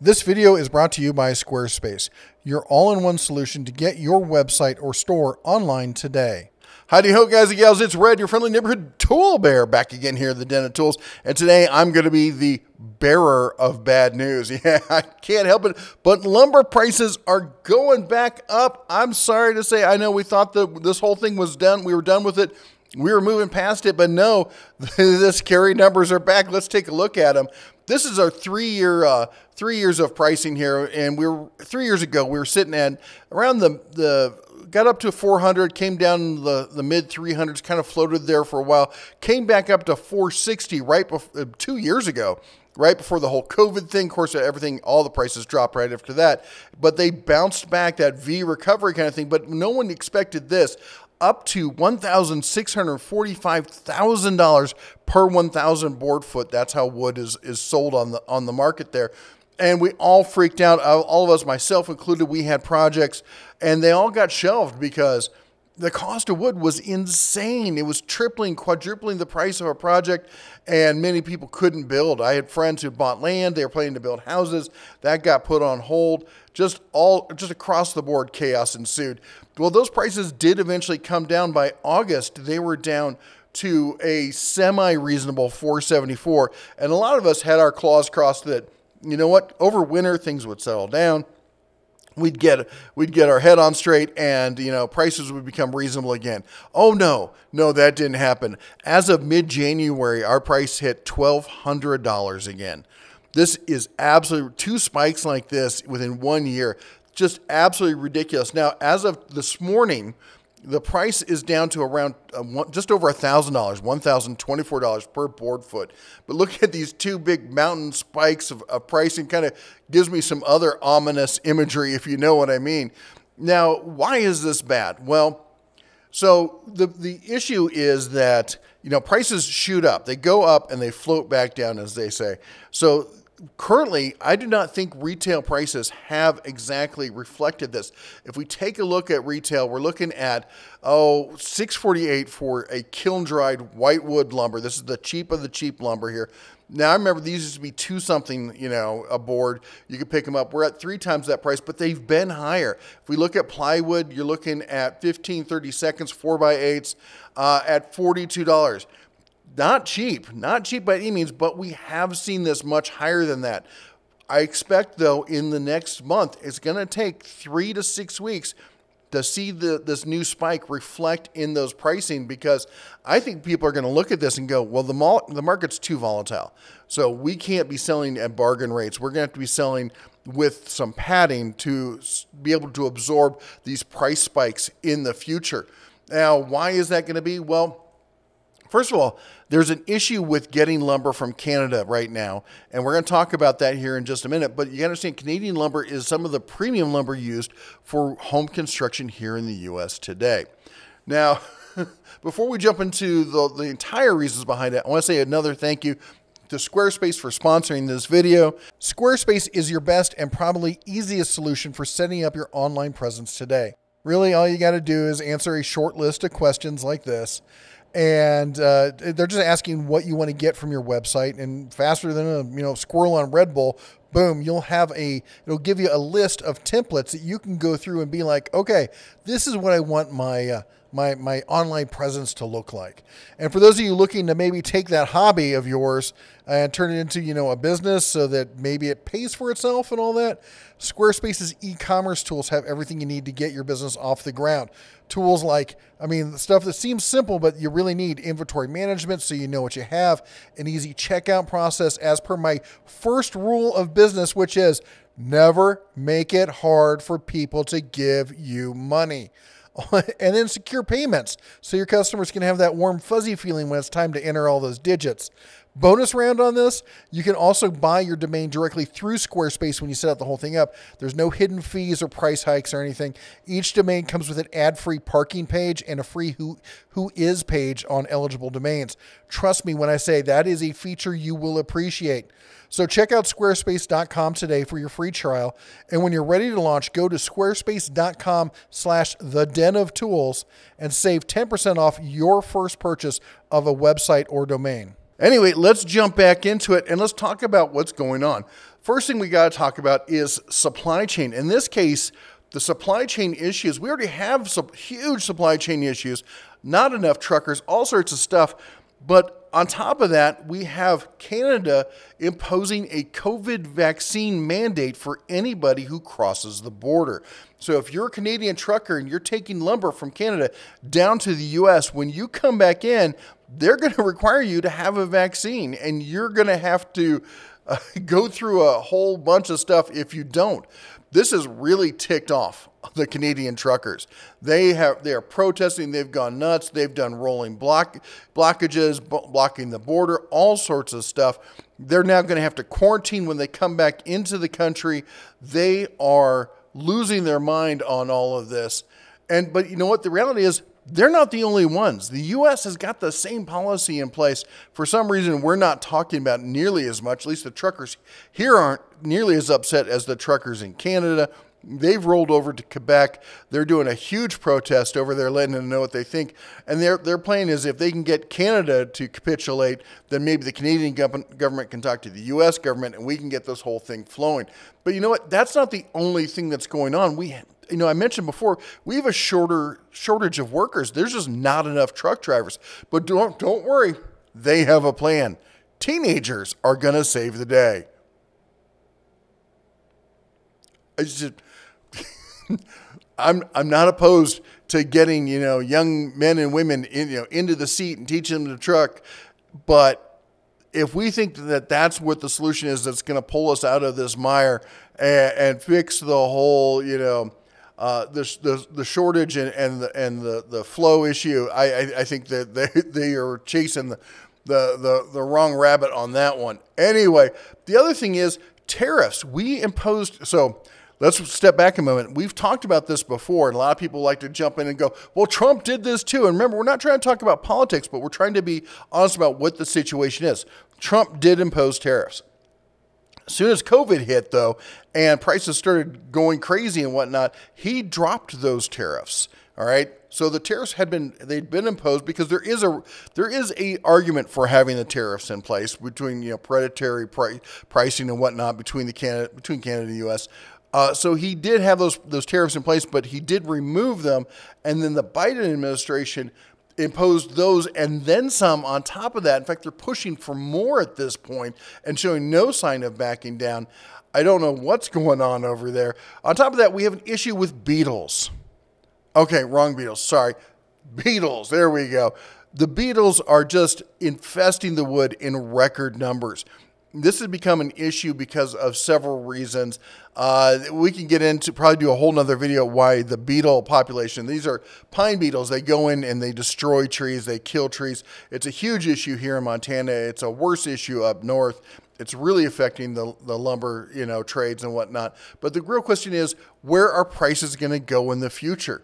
This video is brought to you by Squarespace, your all-in-one solution to get your website or store online today. Howdy ho, guys and gals, it's Red, your friendly neighborhood tool bear, back again here at the Den of Tools. And today I'm going to be the bearer of bad news. Yeah, I can't help it, but lumber prices are going back up. I'm sorry to say, I know we thought that this whole thing was done. We were done with it. We were moving past it, but no, the scary numbers are back. Let's take a look at them. This is our 3 years of pricing here, and 3 years ago we were sitting at around got up to 400, came down the mid 300s, kind of floated there for a while, came back up to 460 right before 2 years ago, right before the whole COVID thing. Of course, all the prices dropped right after that, but they bounced back, that V recovery kind of thing. But no one expected this. Up to $1,645,000 per 1,000 board foot. That's how wood is sold on the market there. And we all freaked out. All of us, myself included, we had projects, and they all got shelved because the cost of wood was insane. It was tripling, quadrupling the price of a project, and many people couldn't build. I had friends who bought land. They were planning to build houses. That got put on hold. Just across the board, chaos ensued. Well, those prices did eventually come down. By August, they were down to a semi-reasonable $474. And a lot of us had our claws crossed that, you know what, over winter, things would settle down. We'd get our head on straight, and prices would become reasonable again. Oh no, that didn't happen. As of mid-January, our price hit $1,200 again. This is absolutely, two spikes like this within 1 year, just absolutely ridiculous. Now, as of this morning, the price is down to around just over $1,000, $1,024 per board foot. But look at these two big mountain spikes of pricing. Kind of gives me some other ominous imagery, if you know what I mean. Now, why is this bad? Well, so the issue is that prices shoot up. They go up and they float back down, as they say. So currently, I do not think retail prices have exactly reflected this. If we take a look at retail, we're looking at $648 for a kiln-dried whitewood lumber. This is the cheap of the cheap lumber here. Now, I remember these used to be $2-something, a board. You could pick them up. We're at 3 times that price, but they've been higher. If we look at plywood, you're looking at 15, 30 seconds, 4x8s at $42. Not cheap by any means, but we have seen this much higher than that. I expect, though, in the next month, it's going to take 3 to 6 weeks to see this new spike reflect in those pricing, because I think people are going to look at this and go, well, the market's too volatile. So we can't be selling at bargain rates. We're going to have to be selling with some padding to be able to absorb these price spikes in the future. Now, why is that going to be? Well, first of all, there's an issue with getting lumber from Canada right now, and we're going to talk about that here in just a minute. But you got to understand, Canadian lumber is some of the premium lumber used for home construction here in the U.S. today. Now, before we jump into the entire reasons behind it, I want to say another thank you to Squarespace for sponsoring this video. Squarespace is your best and probably easiest solution for setting up your online presence today. Really, all you got to do is answer a short list of questions like this. And they're just asking what you want to get from your website, and faster than a squirrel on Red Bull, boom, it'll give you a list of templates that you can go through and be like, okay, this is what I want my my online presence to look like. And for those of you looking to maybe take that hobby of yours and turn it into a business so that maybe it pays for itself and all that, Squarespace's e-commerce tools have everything you need to get your business off the ground. Tools like, the stuff that seems simple, but you really need inventory management so you know what you have, an easy checkout process as per my first rule of business, which is never make it hard for people to give you money. And then secure payments so your customers can have that warm, fuzzy feeling when it's time to enter all those digits. Bonus round on this, you can also buy your domain directly through Squarespace when you set up the whole thing up. There's no hidden fees or price hikes or anything. Each domain comes with an ad-free parking page and a free who is page on eligible domains. Trust me when I say that is a feature you will appreciate. So check out squarespace.com today for your free trial. And when you're ready to launch, go to squarespace.com/thedenofTools and save 10% off your first purchase of a website or domain. Anyway, let's jump back into it and let's talk about what's going on. First thing we got to talk about is supply chain. In this case, the supply chain issues, we already have some huge supply chain issues, not enough truckers, all sorts of stuff. But on top of that, we have Canada imposing a COVID vaccine mandate for anybody who crosses the border. So if you're a Canadian trucker and you're taking lumber from Canada down to the US, when you come back in, they're going to require you to have a vaccine, and you're going to have to go through a whole bunch of stuff if you don't. This has really ticked off the Canadian truckers. They are protesting. They've gone nuts. They've done rolling blockages, blocking the border, all sorts of stuff. They're now going to have to quarantine when they come back into the country. They are losing their mind on all of this. But you know what? The reality is, they're not the only ones. The U.S. has got the same policy in place. For some reason, we're not talking about nearly as much. At least the truckers here aren't nearly as upset as the truckers in Canada. They've rolled over to Quebec. They're doing a huge protest over there, letting them know what they think. And their plan is, if they can get Canada to capitulate, then maybe the Canadian government can talk to the U.S. government, and we can get this whole thing flowing. But you know what? That's not the only thing that's going on. I mentioned before, we have a shortage of workers. There's just not enough truck drivers. But don't worry, they have a plan. Teenagers are going to save the day. I'm not opposed to getting young men and women into the seat and teaching them to truck, but if we think that that's what the solution is, that's going to pull us out of this mire and fix the whole the shortage and the flow issue, I think that they are chasing the wrong rabbit on that one. Anyway, the other thing is tariffs. We imposed, so let's step back a moment. We've talked about this before, and a lot of people like to jump in and go, well, Trump did this too. And remember, we're not trying to talk about politics, but we're trying to be honest about what the situation is. Trump did impose tariffs. As soon as COVID hit, though, and prices started going crazy and whatnot, he dropped those tariffs. All right. So the tariffs they'd been imposed because there is a argument for having the tariffs in place between predatory pricing and whatnot between Canada and the U.S. So he did have those tariffs in place, but he did remove them, and then the Biden administration imposed those and then some on top of that. In fact, they're pushing for more at this point and showing no sign of backing down. I don't know what's going on over there. On top of that, we have an issue with Beetles. Okay, wrong Beetles. Sorry. Beetles. There we go. The Beetles are just infesting the wood in record numbers. This has become an issue because of several reasons. We can get into, probably do a whole nother video why the beetle population, these are pine beetles. They go in and they destroy trees, they kill trees. It's a huge issue here in Montana. It's a worse issue up north. It's really affecting the lumber, trades and whatnot. But the real question is, where are prices going to go in the future?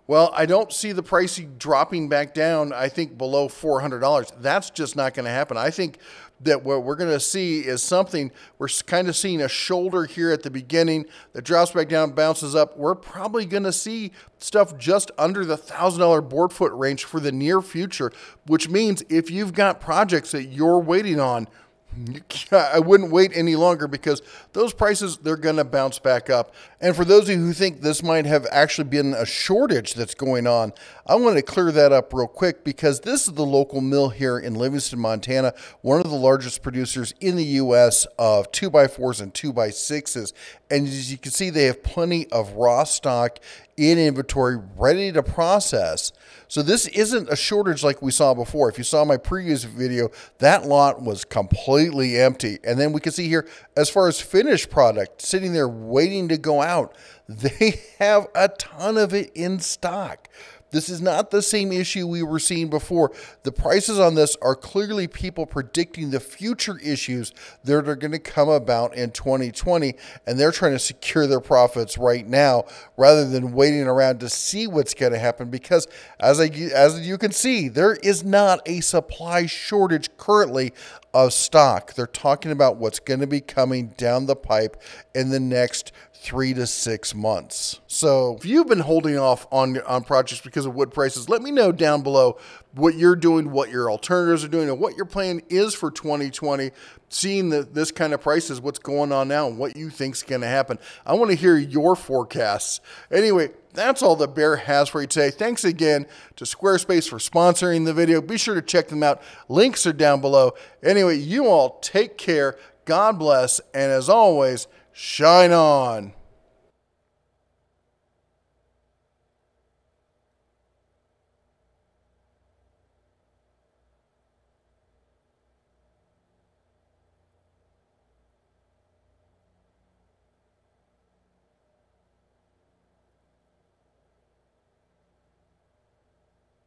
Well, I don't see the pricing dropping back down, I think, below $400. That's just not going to happen. I think that what we're going to see is something, we're kind of seeing a shoulder here at the beginning that drops back down, bounces up. We're probably going to see stuff just under the $1,000 board foot range for the near future, which means if you've got projects that you're waiting on, I wouldn't wait any longer because those prices, they're going to bounce back up. And for those of you who think this might have actually been a shortage that's going on, I want to clear that up real quick because this is the local mill here in Livingston, Montana, one of the largest producers in the U.S. of 2x4s and 2x6s. And as you can see, they have plenty of raw stock in inventory ready to process. So this isn't a shortage like we saw before. If you saw my previous video, that lot was completely empty. And then we can see here, as far as finished product sitting there waiting to go out, they have a ton of it in stock. This is not the same issue we were seeing before. The prices on this are clearly people predicting the future issues that are going to come about in 2020, and they're trying to secure their profits right now rather than waiting around to see what's going to happen because, as you can see, there is not a supply shortage currently of stock. They're talking about what's going to be coming down the pipe in the next 3 to 6 months. So if you've been holding off on projects because of wood prices, let me know down below what you're doing, what your alternatives are doing, and what your plan is for 2020, seeing this kind of prices, what's going on now, and what you think's going to happen. I want to hear your forecasts. Anyway, that's all that Bear has for you today. Thanks again to Squarespace for sponsoring the video. Be sure to check them out. Links are down below. Anyway, you all take care. God bless. And as always, shine on.